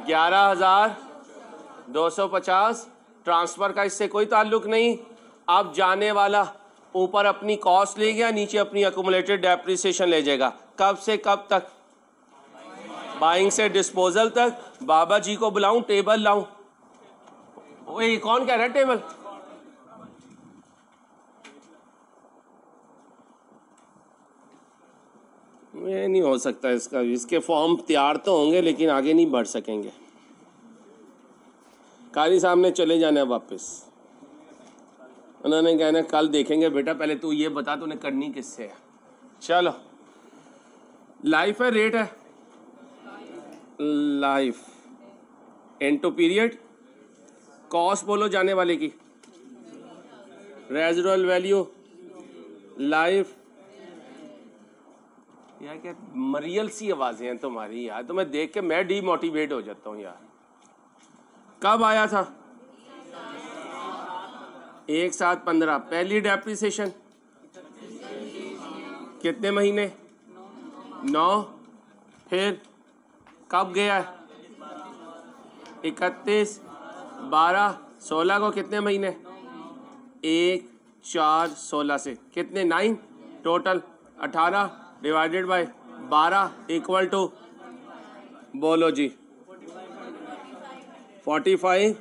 11,250। ट्रांसफर का इससे कोई ताल्लुक नहीं। अब जाने वाला ऊपर अपनी कॉस्ट ले गया, नीचे अपनी अकुमुलेटेड डेप्रिसिएशन ले जाएगा। कब से कब तक? बाइंग से डिस्पोजल तक। बाबा जी को बुलाऊं, टेबल लाऊं? वही कौन कह रहा है टेबल? ये नहीं हो सकता इसका, इसके फॉर्म तैयार तो होंगे लेकिन आगे नहीं बढ़ सकेंगे। कारी साहब ने चले जाना है वापस, उन्होंने कहना कल देखेंगे। बेटा पहले तू ये बता तूने करनी किससे है। चलो, लाइफ है, रेट है, लाइफ इनटू पीरियड, कॉस्ट बोलो जाने वाले की, रेजिडुअल वैल्यू, लाइफ यार क्या मरियल सी आवाजें हैं तुम्हारी यार, तो मैं देख के मैं डीमोटिवेट हो जाता हूँ यार। कब आया था? 1/7/15। पहली डेप्रिसिएशन कितने महीने? 9। फिर कब गया है? 31, 12, 16 को कितने महीने? 1, 4, 16 से कितने? 9 total. 18 divided by 12 equal to, बोलो जी, 45।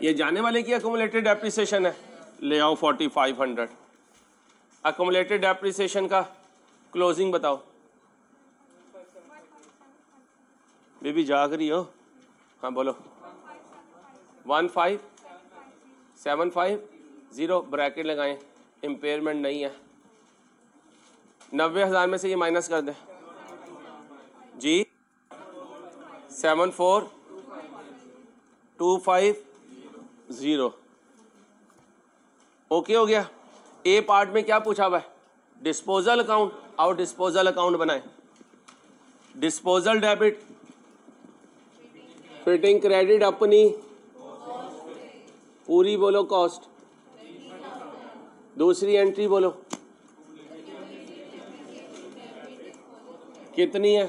ये जाने वाले की अकोमुलेटेड डेप्रिसिएशन है, ले आओ 4500। अकोमुलेटेड डेप्रिसिएशन का क्लोजिंग बताओ। बेबी जाग रही हो? हाँ बोलो। 1575 ब्रैकेट लगाएं, इम्पेयरमेंट नहीं है। 90,000 में से ये माइनस कर दें जी। 74250 ओके हो गया। ए पार्ट में क्या पूछा हुआ है? Disposal account. और डिस्पोजल अकाउंट बनाए। डिस्पोजल डेबिट, फिटिंग क्रेडिट अपनी पूरी बोलो कॉस्ट। दूसरी एंट्री बोलो कितनी है?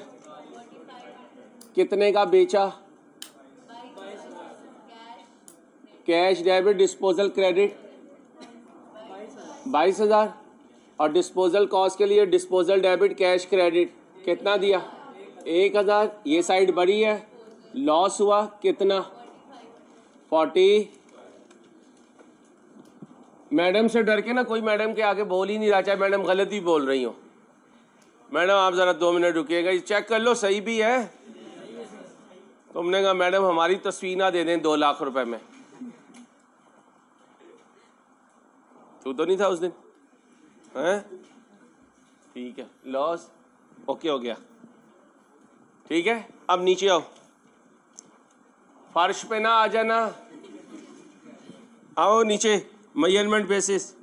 कितने का बेचा? Cash debit disposal credit 22,000। और डिस्पोजल कॉस्ट के लिए डिस्पोजल डेबिट कैश क्रेडिट कितना दिया? 1,000। ये साइड बड़ी है, लॉस हुआ कितना? 40। मैडम से डर के ना कोई मैडम के आगे बोल ही नहीं रहा, चाहे मैडम गलत ही बोल रही हो। मैडम आप जरा 2 मिनट रुकिएगा, ये चेक कर लो सही भी है। तुमने कहा मैडम हमारी तस्वीर ना दे दें 2 लाख रुपए में। तू तो नहीं था उस दिन, हैं? ठीक है, लॉस ओके हो गया। ठीक है, अब नीचे आओ, फर्श पे ना आ जाना, आओ नीचे। मेजरमेंट बेसिस,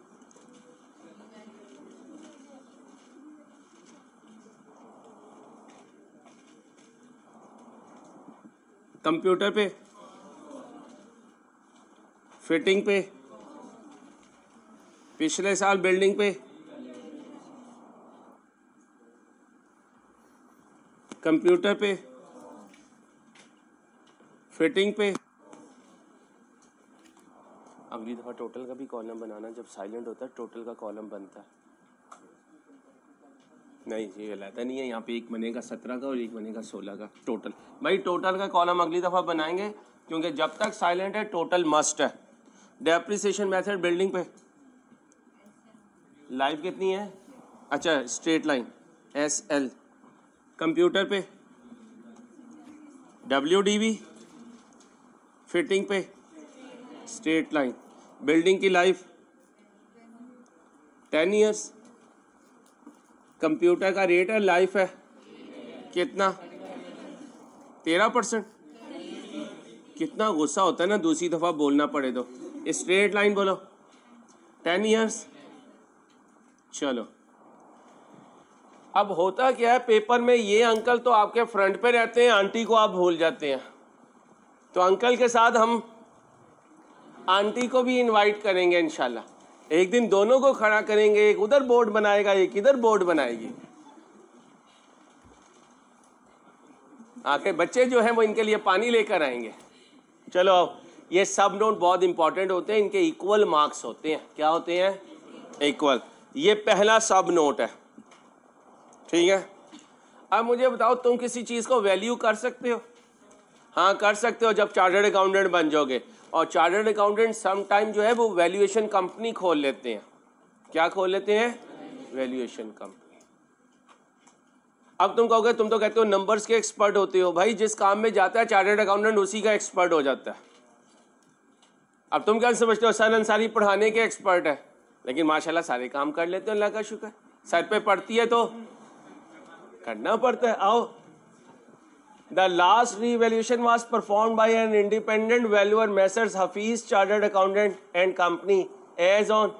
कंप्यूटर पे, फिटिंग पे, पिछले साल बिल्डिंग पे, कंप्यूटर पे, फिटिंग पे। अगली दफ़ा टोटल का भी कॉलम बनाना, जब साइलेंट होता है टोटल का कॉलम बनता है। नहीं ये गलत नहीं है, यहाँ पे एक बनेगा 17 का और एक बनेगा 16 का टोटल। भाई टोटल का कॉलम अगली दफ़ा बनाएंगे, क्योंकि जब तक साइलेंट है टोटल मस्ट है। डेप्रिसिएशन मेथड बिल्डिंग पे लाइफ कितनी है? अच्छा स्ट्रेट लाइन SL। कंप्यूटर पे WDV, फिटिंग पे स्ट्रेट लाइन। बिल्डिंग की लाइफ 10 ईयर्स। कंप्यूटर का रेट है लाइफ है कितना? 13%। कितना गुस्सा होता है ना दूसरी दफ़ा बोलना पड़े तो। स्ट्रेट लाइन बोलो 10 ईयर्स। चलो अब होता क्या है पेपर में, ये अंकल तो आपके फ्रंट पे रहते हैं, आंटी को आप भूल जाते हैं। तो अंकल के साथ हम आंटी को भी इनवाइट करेंगे इंशाल्लाह। एक दिन दोनों को खड़ा करेंगे, एक उधर बोर्ड बनाएगा एक इधर बोर्ड बनाएगी। आके बच्चे जो हैं वो इनके लिए पानी लेकर आएंगे। चलो अब ये सब नोट बहुत इंपॉर्टेंट होते हैं, इनके इक्वल मार्क्स होते हैं। क्या होते हैं? इक्वल। ये पहला सब नोट है, ठीक है। अब मुझे बताओ तुम किसी चीज़ को वैल्यू कर सकते हो? हाँ कर सकते हो, जब चार्टर्ड अकाउंटेंट बन जाओगे। और चार्टर्ड अकाउंटेंट सम टाइम जो है वो वैल्यूएशन कंपनी खोल लेते हैं। क्या खोल लेते हैं? Valuation company. अब तुम कहोगे तुम तो कहते हो नंबर्स के एक्सपर्ट होते हो। भाई जिस काम में जाता है चार्टर्ड अकाउंटेंट उसी का एक्सपर्ट हो जाता है। अब तुम क्या समझते हो सन अंसारी पढ़ाने के एक्सपर्ट है, लेकिन माशाल्लाह सारे काम कर लेते हो, अल्लाह का शुक्र। सर पे पड़ती है तो करना पड़ता है। आओ, the last revaluation was performed by an independent valuer Messrs Hafeez chartered accountant and company as on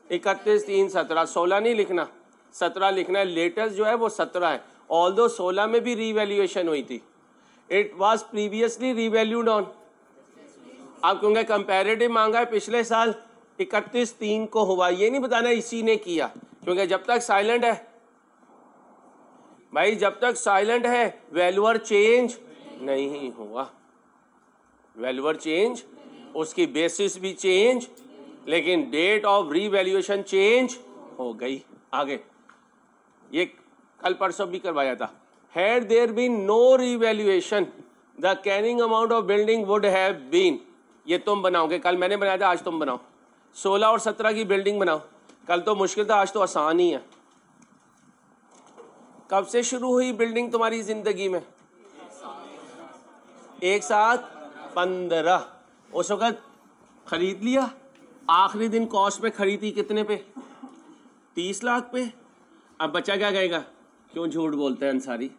31/3/17। 16 नहीं लिखना, 17 लिखना है। लेटेस्ट जो है वो 17 है, ऑल्दो 16 में भी रीवैल्यूएशन हुई थी। It was previously revalued on, आप क्योंकि कंपैरेटिव मांगा है पिछले साल 31/3 को हुआ, ये नहीं बताना इसी ने किया, क्योंकि जब तक साइलेंट है भाई, जब तक साइलेंट है वैल्यूअर चेंज नहीं हुआ। वैल्यूअर चेंज, उसकी बेसिस भी चेंज, लेकिन डेट ऑफ रीवैल्यूएशन चेंज हो गई। आगे ये कल परसों भी करवाया था। Had there been no revaluation the carrying amount of building would have been, ये तुम बनाओगे, कल मैंने बनाया था, आज तुम बनाओ। 16 और 17 की बिल्डिंग बनाओ, कल तो मुश्किल था, आज तो आसान ही है। कब से शुरू हुई बिल्डिंग तुम्हारी जिंदगी में? एक साथ 15। उस वक्त खरीद लिया, आखिरी दिन कॉस्ट पे खरीदी कितने पे? 30 लाख पे। अब बच्चा क्या कहेगा, क्यों झूठ बोलते हैं अंसारी,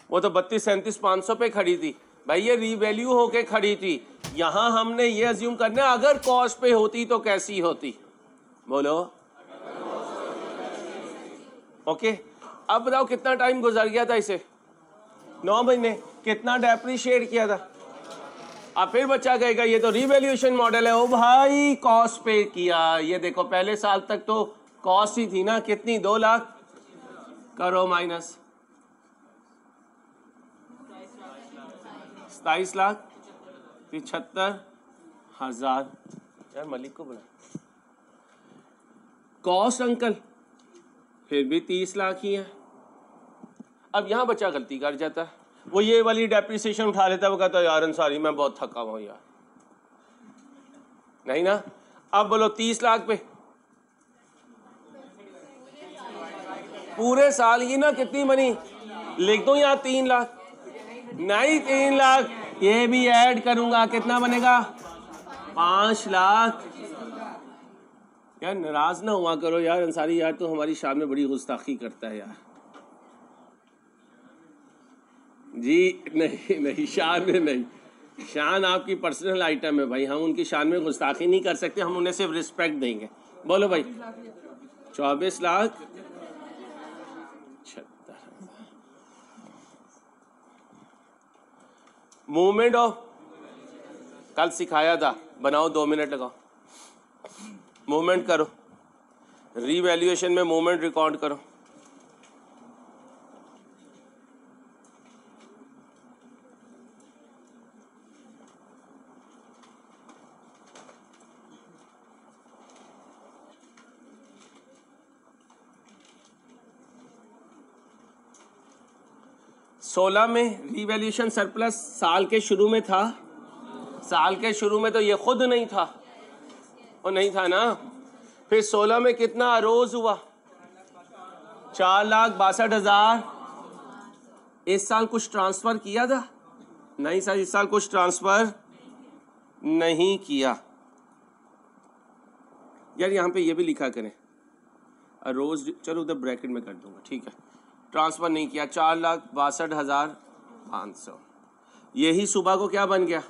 वो तो 32-37,500 पे खरीदी। भाई ये रीवैल्यू होके खड़ी थी। यहां हमने ये अज्यूम करना है अगर कॉस्ट पे होती तो कैसी होती, बोलो। ओके, अब बताओ कितना टाइम गुजर गया था इसे? 9 महीने। कितना डेप्रिशिएट किया था? अब फिर बच्चा कहेगा ये तो रीवैल्यूएशन मॉडल है। ओ भाई कॉस्ट पे किया, ये देखो पहले साल तक तो कॉस्ट ही थी ना, कितनी? 2 लाख करो माइनस 27,75,000। यार मलिक को बुला। कॉस्ट अंकल फिर भी 30 लाख ही है। अब यहां बच्चा गलती कर जाता है, वो ये वाली डेप्रिसिएशन उठा लेता है, वो कहता है यार अंसारी मैं बहुत थका हुआ यार, नहीं ना। अब बोलो 30 लाख पे पूरे साल की ना कितनी बनी, लिख दो यहाँ 3 लाख, नहीं 3 लाख, ये भी ऐड करूंगा, कितना बनेगा? 5 लाख। यार नाराज ना हुआ करो यार अंसारी, यार तो हमारी शान में बड़ी गुस्ताखी करता है यार। जी नहीं नहीं, शान में नहीं, शान आपकी पर्सनल आइटम है भाई, हम उनकी शान में गुस्ताखी नहीं कर सकते, हम उन्हें सिर्फ रिस्पेक्ट देंगे। बोलो भाई 24,76,000। मूवमेंट ऑफ कल सिखाया था, बनाओ 2 मिनट लगाओ, मूवमेंट करो, रीवैल्यूएशन में मूवमेंट रिकॉर्ड करो। सोलह में रीवैल्यूएशन सरप्लस साल के शुरू में था, साल के शुरू में तो ये खुद नहीं था, वो नहीं था ना। फिर 16 में कितना अरोज हुआ? 4,62,000। इस साल कुछ ट्रांसफर किया था? नहीं सर, इस साल कुछ ट्रांसफर नहीं किया। यार यहाँ पे ये भी लिखा करें अरोज, चलो उधर ब्रैकेट में कर दूंगा, ठीक है। ट्रांसफर नहीं किया, 4,62,500। यही सुबह को क्या बन गया?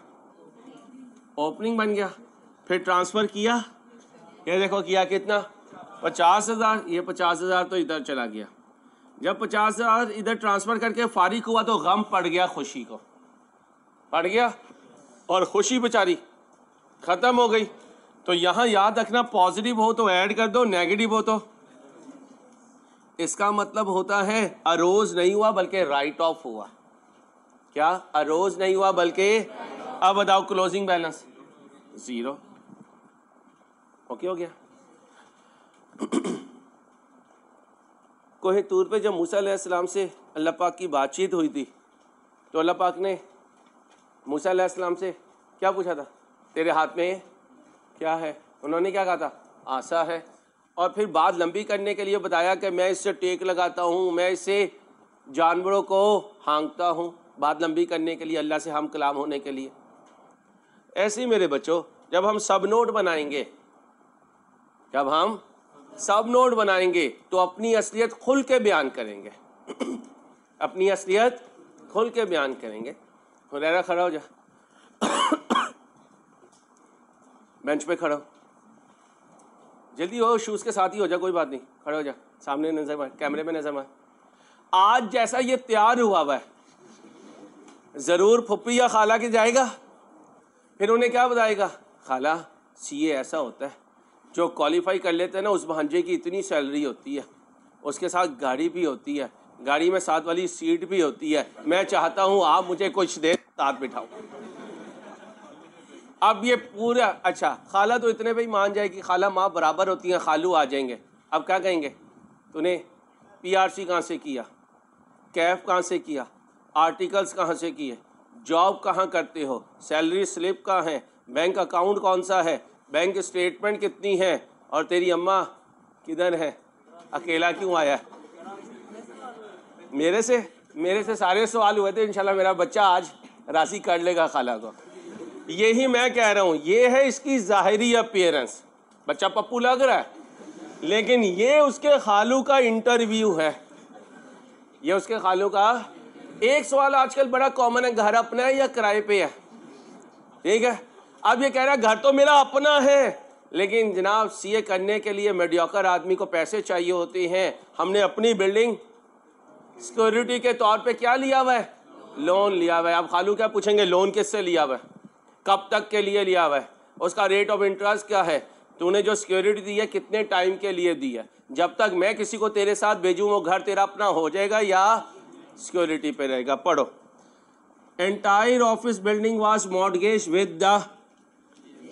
ओपनिंग बन गया। फिर ट्रांसफर किया, ये देखो किया कितना? 50,000। ये 50,000 तो इधर चला गया। जब 50,000 इधर ट्रांसफर करके फारिग हुआ तो गम पड़ गया, खुशी को पड़ गया, और खुशी बेचारी खत्म हो गई। तो यहाँ याद रखना, पॉजिटिव हो तो ऐड कर दो, नेगेटिव हो तो, इसका मतलब होता है अरोज नहीं हुआ बल्कि राइट ऑफ हुआ। क्या? अरोज नहीं हुआ बल्कि, अब बताओ क्लोजिंग बैलेंस 0। ओके हो गया। कोहे तूर पे जब मूसा अलैहिस्सलाम से अल्लाह पाक की बातचीत हुई थी तो अल्लाह पाक ने मूसा अलैहिस्सलाम से क्या पूछा था? तेरे हाथ में क्या है? उन्होंने क्या कहा था? आसा है। और फिर बात लंबी करने के लिए बताया कि मैं इससे टेक लगाता हूँ, मैं इससे जानवरों को हाँकता हूँ, बात लंबी करने के लिए, अल्लाह से हम कलाम होने के लिए। ऐसे ही मेरे बच्चों, जब हम सब नोट बनाएंगे, जब हम सब नोट बनाएंगे तो अपनी असलियत खुल के बयान करेंगे। अपनी असलियत खुल के बयान करेंगे। हुरैरा खड़ा हो जा, बेंच पे खड़ा हो जल्दी हो, शूज़ के साथ ही हो जा, कोई बात नहीं, खड़े हो जा, सामने नजर मार, कैमरे में नजर मार। आज जैसा ये तैयार हुआ है ज़रूर फुप्पी या खाला के जाएगा, फिर उन्हें क्या बताएगा, खाला सीए ऐसा होता है, जो क्वालिफाई कर लेते हैं ना उस भांजे की इतनी सैलरी होती है, उसके साथ गाड़ी भी होती है, गाड़ी में साथ वाली सीट भी होती है, मैं चाहता हूँ आप मुझे कुछ देर साथ बिठाओ। अब ये पूरा, अच्छा खाला तो इतने पे ही मान जाएगी, खाला माँ बराबर होती हैं, खालू आ जाएंगे। अब क्या कहेंगे, तूने पीआरसी कहाँ से किया, कैफ कहाँ से किया, आर्टिकल्स कहाँ से किए, जॉब कहाँ करते हो, सैलरी स्लिप कहाँ है, बैंक अकाउंट कौन सा है, बैंक स्टेटमेंट कितनी है, और तेरी अम्मा किधर है, अकेला क्यों आया है। मेरे से सारे सवाल हुए थे, इंशाल्लाह मेरा बच्चा आज राज़ी कर लेगा खाला को। यही मैं कह रहा हूँ, ये है इसकी ज़ाहिरी अपीयरेंस, बच्चा पप्पू लग रहा है, लेकिन ये उसके खालू का इंटरव्यू है, ये उसके खालू का। एक सवाल आजकल बड़ा कॉमन है, घर अपना है या किराए पे है, ठीक है। अब ये कह रहा है घर तो मेरा अपना है, लेकिन जनाब सीए करने के लिए मीडियोकर आदमी को पैसे चाहिए होते हैं, हमने अपनी बिल्डिंग सिक्योरिटी के तौर पे क्या लिया हुआ है, लोन लिया हुआ है। अब खालू क्या पूछेंगे, लोन किससे लिया हुआ है, कब तक के लिए लिया हुआ है, उसका रेट ऑफ इंटरेस्ट क्या है, तूने जो सिक्योरिटी दी है कितने टाइम के लिए दी है, जब तक मैं किसी को तेरे साथ भेजूँ वो घर तेरा अपना हो जाएगा या सिक्योरिटी पे रहेगा। पढ़ो, entire office building was mortgage with the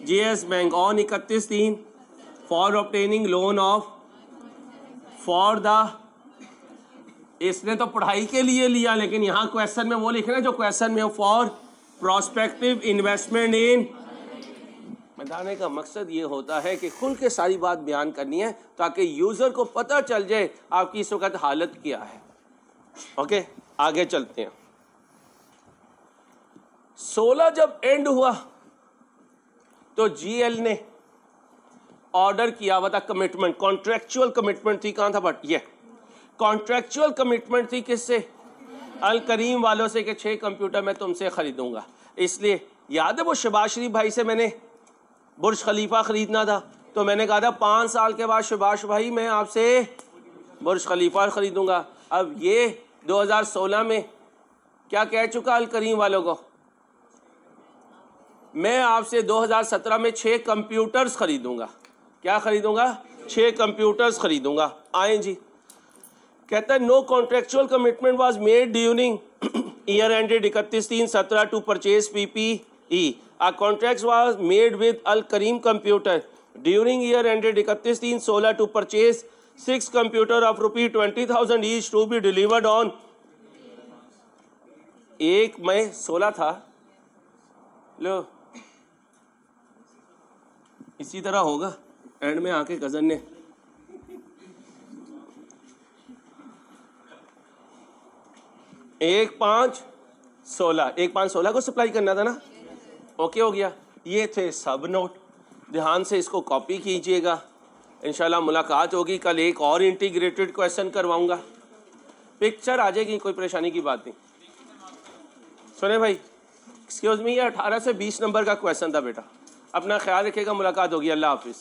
GS bank on 31/3 for obtaining loan of for the, इसने तो पढ़ाई के लिए लिया, लेकिन यहाँ क्वेश्चन में वो लिखना जो क्वेश्चन में हो, फॉर प्रोस्पेक्टिव इन्वेस्टमेंट इन। बताने का मकसद ये होता है कि खुल के सारी बात बयान करनी है ताकि यूज़र को पता चल जाए आपकी इस वक्त हालत क्या है। ओके, आगे चलते हैं। 16 जब एंड हुआ तो जीएल ने ऑर्डर किया हुआ था, कमिटमेंट, कॉन्ट्रेक्चुअल कमिटमेंट थी, कहाँ था, बट ये कॉन्ट्रेक्चुअल कमिटमेंट थी किससे, अल करीम वालों से, कि 6 कंप्यूटर मैं तुमसे खरीदूंगा। इसलिए याद है वो शबाज शरीफ भाई से मैंने बुर्ज खलीफा खरीदना था, तो मैंने कहा था 5 साल के बाद शबाज भाई मैं आपसे बुर्ज खलीफा खरीदूंगा। अब ये 2016 में क्या कह चुका अल करीम वालों को, मैं आपसे 2017 में 6 कंप्यूटर्स खरीदूंगा। क्या खरीदूंगा, 6 कंप्यूटर्स खरीदूंगा। आए जी, कहता है no contractual commitment was made during year ended 31/3/17 to purchase PPE. A contract was made with Al Karim computer during year ended 31/3/16 to purchase 6 computer of ₹20,000 each to be delivered on 1 May 16 था। लो इसी तरह होगा, and में आके cousin ने 1/5/16 को supply करना था ना। ओके हो गया। ये थे सब नोट, ध्यान से इसको कॉपी कीजिएगा। इंशाल्लाह मुलाकात होगी कल, एक और इंटीग्रेटेड क्वेश्चन करवाऊंगा, पिक्चर आ जाएगी, कोई परेशानी की बात नहीं। सुने भाई, एक्सक्यूज मी, ये 18 से 20 नंबर का क्वेश्चन था बेटा। अपना ख्याल रखिएगा, मुलाकात होगी, अल्लाह हाफिज़।